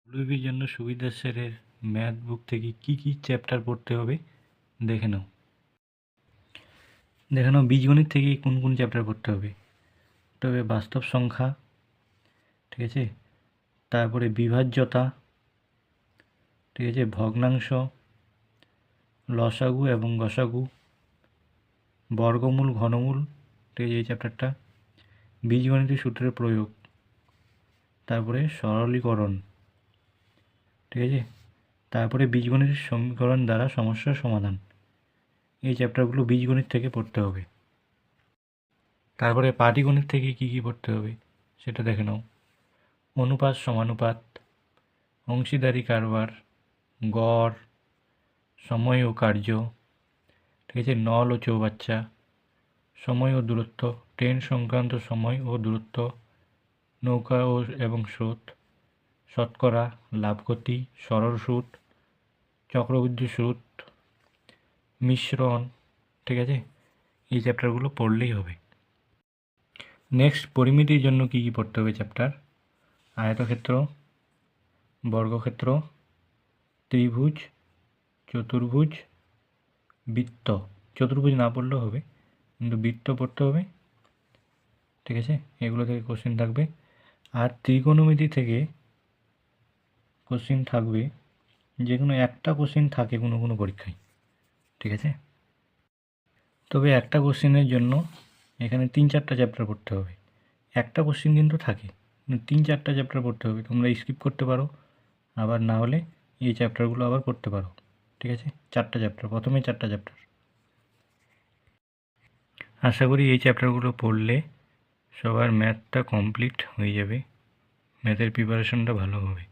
ডব্লিউবির জন্য সুবিধা স্যারের ম্যাথ বুক থেকে কি কি চ্যাপ্টার পড়তে হবে দেখে নাও। বীজগণিত থেকে কোন কোন চ্যাপ্টার পড়তে হবে। তবে বাস্তব সংখ্যা, ঠিক আছে, তারপরে বিভাজ্যতা, ঠিক আছে, ভগ্নাংশ, লসাগু এবং গসাগু, বর্গমূল, ঘনমূল, ঠিক আছে, এই চ্যাপ্টারটা, বীজগণিতের সূত্রের প্রয়োগ, তারপরে সরলীকরণ, ঠিক আছে, তারপরে বীজগণিতের সমীকরণ দ্বারা সমস্যার সমাধান। এই চ্যাপ্টারগুলো বীজগণিত থেকে পড়তে হবে। তারপরে পাটিগণিত থেকে কি কি পড়তে হবে সেটা দেখে নাও। অনুপাত, সমানুপাত, অংশীদারি কারবার, গড়, সময় ও কার্য, ঠিক আছে, নল ও চৌবাচ্চা, সময় ও দূরত্ব, ট্রেন সংক্রান্ত সময় ও দূরত্ব, নৌকা ও এবং স্রোত, শতকরা, লাভগতি, সরল সুদ, চক্রবৃদ্ধি সুদ, মিশ্রণ, ঠিক আছে, এই চ্যাপ্টারগুলো পড়লেই হবে। নেক্সট, পরিমিতির জন্য কি কি পড়তে হবে চ্যাপ্টার। আয়তক্ষেত্র, বর্গক্ষেত্র, ত্রিভুজ, চতুর্ভুজ, বৃত্ত। চতুর্ভুজ না পড়লেও হবে, কিন্তু বৃত্ত পড়তে হবে, ঠিক আছে, এগুলো থেকে কোশ্চেন থাকবে। আর ত্রিকোণমিতি থেকে কোশ্চেন থাকবে, যে কোনো একটা কোশ্চেন থাকে কোনো কোনো পরীক্ষায়, ঠিক আছে। তবে একটা কোশ্চেনের জন্য এখানে 3-4টা চ্যাপ্টার পড়তে হবে। একটা কোশ্চেন কিন্তু থাকে, 3-4টা চ্যাপ্টার পড়তে হবে। তোমরা স্কিপ করতে পারো, আবার না হলে এই চ্যাপ্টারগুলো আবার পড়তে পারো, ঠিক আছে। 4টা চ্যাপ্টার, প্রথমে 4টা চ্যাপ্টার। আশা করি এই চ্যাপ্টারগুলো পড়লে সবার ম্যাথটা কমপ্লিট হয়ে যাবে, ম্যাথের প্রিপারেশনটা ভালো হবে।